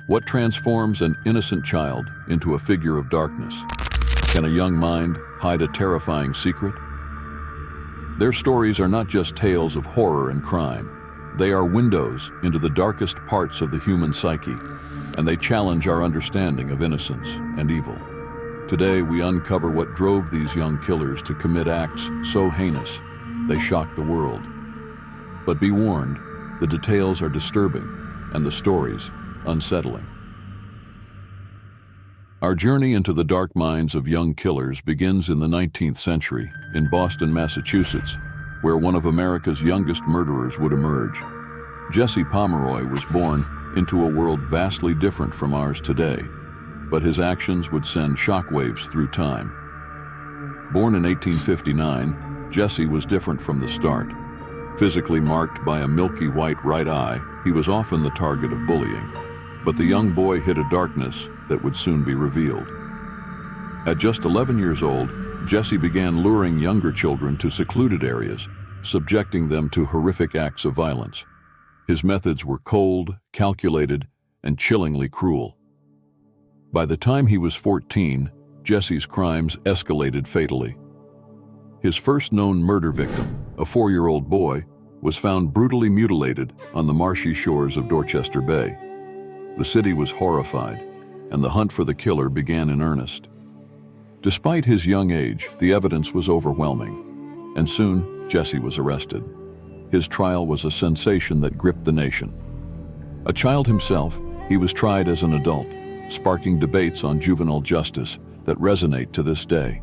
What transforms an innocent child into a figure of darkness? Can a young mind hide a terrifying secret? Their stories are not just tales of horror and crime. They are windows into the darkest parts of the human psyche, and they challenge our understanding of innocence and evil. Today, we uncover what drove these young killers to commit acts so heinous they shocked the world. But be warned, the details are disturbing and the stories unsettling. Our journey into the dark minds of young killers begins in the 19th century in Boston, Massachusetts, where one of America's youngest murderers would emerge. Jesse Pomeroy was born into a world vastly different from ours today, but his actions would send shockwaves through time. Born in 1859, Jesse was different from the start. Physically marked by a milky white right eye, he was often the target of bullying. But the young boy hid a darkness that would soon be revealed. At just 11 years old, Jesse began luring younger children to secluded areas, subjecting them to horrific acts of violence. His methods were cold, calculated, and chillingly cruel. By the time he was 14, Jesse's crimes escalated fatally. His first known murder victim, a 4-year-old boy, was found brutally mutilated on the marshy shores of Dorchester Bay. The city was horrified, and the hunt for the killer began in earnest. Despite his young age, the evidence was overwhelming, and soon Jesse was arrested. His trial was a sensation that gripped the nation. A child himself, he was tried as an adult, sparking debates on juvenile justice that resonate to this day.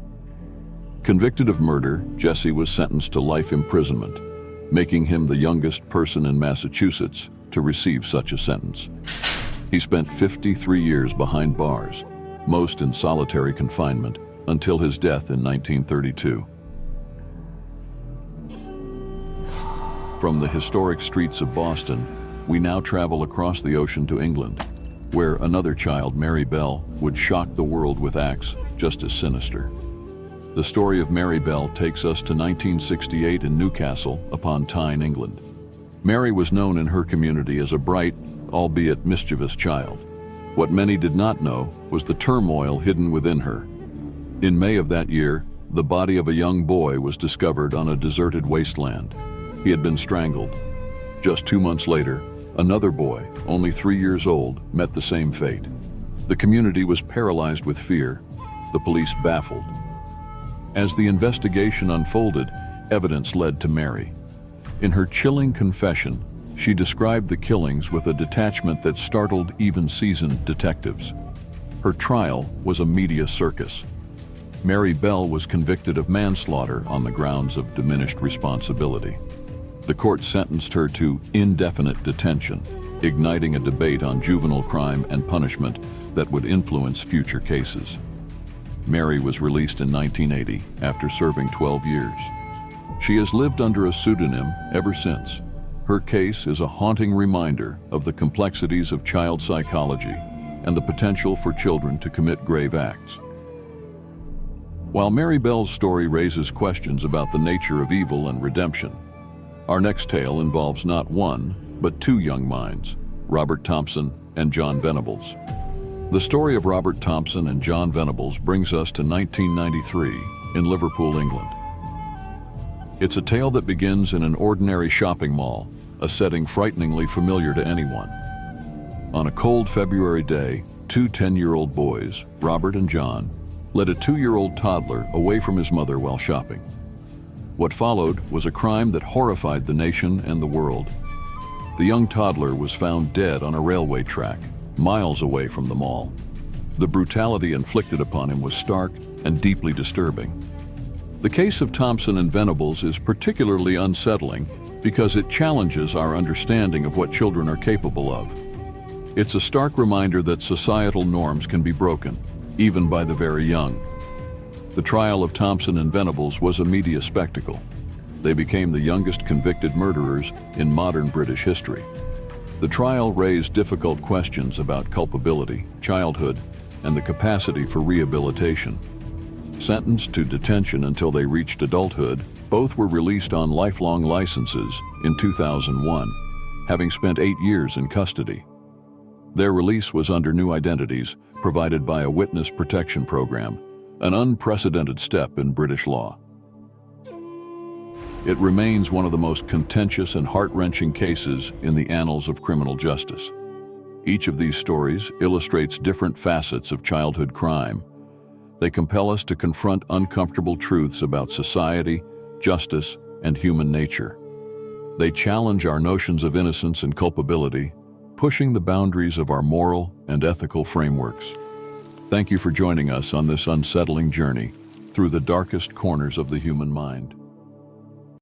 Convicted of murder, Jesse was sentenced to life imprisonment, making him the youngest person in Massachusetts to receive such a sentence. He spent 53 years behind bars, most in solitary confinement, until his death in 1932. From the historic streets of Boston, we now travel across the ocean to England, where another child, Mary Bell, would shock the world with acts just as sinister. The story of Mary Bell takes us to 1968 in Newcastle upon Tyne, England. Mary was known in her community as a bright, albeit mischievous child. What many did not know was the turmoil hidden within her. In May of that year, the body of a young boy was discovered on a deserted wasteland. He had been strangled. Just 2 months later, another boy, only 3 years old, met the same fate. The community was paralyzed with fear, the police baffled. As the investigation unfolded, evidence led to Mary. In her chilling confession, she described the killings with a detachment that startled even seasoned detectives. Her trial was a media circus. Mary Bell was convicted of manslaughter on the grounds of diminished responsibility. The court sentenced her to indefinite detention, igniting a debate on juvenile crime and punishment that would influence future cases. Mary was released in 1980 after serving 12 years. She has lived under a pseudonym ever since. Her case is a haunting reminder of the complexities of child psychology and the potential for children to commit grave acts. While Mary Bell's story raises questions about the nature of evil and redemption, our next tale involves not one, but two young minds, Robert Thompson and John Venables. The story of Robert Thompson and John Venables brings us to 1993 in Liverpool, England. It's a tale that begins in an ordinary shopping mall, a setting frighteningly familiar to anyone. On a cold February day, two 10-year-old boys, Robert and John, led a 2-year-old toddler away from his mother while shopping. What followed was a crime that horrified the nation and the world. The young toddler was found dead on a railway track, miles away from the mall. The brutality inflicted upon him was stark and deeply disturbing. The case of Thompson and Venables is particularly unsettling because it challenges our understanding of what children are capable of. It's a stark reminder that societal norms can be broken, even by the very young. The trial of Thompson and Venables was a media spectacle. They became the youngest convicted murderers in modern British history. The trial raised difficult questions about culpability, childhood, and the capacity for rehabilitation. Sentenced to detention until they reached adulthood, both were released on lifelong licenses in 2001, having spent 8 years in custody. Their release was under new identities provided by a witness protection program, an unprecedented step in British law. It remains one of the most contentious and heart-wrenching cases in the annals of criminal justice. Each of these stories illustrates different facets of childhood crime. They compel us to confront uncomfortable truths about society, justice, and human nature. They challenge our notions of innocence and culpability, pushing the boundaries of our moral and ethical frameworks. Thank you for joining us on this unsettling journey through the darkest corners of the human mind.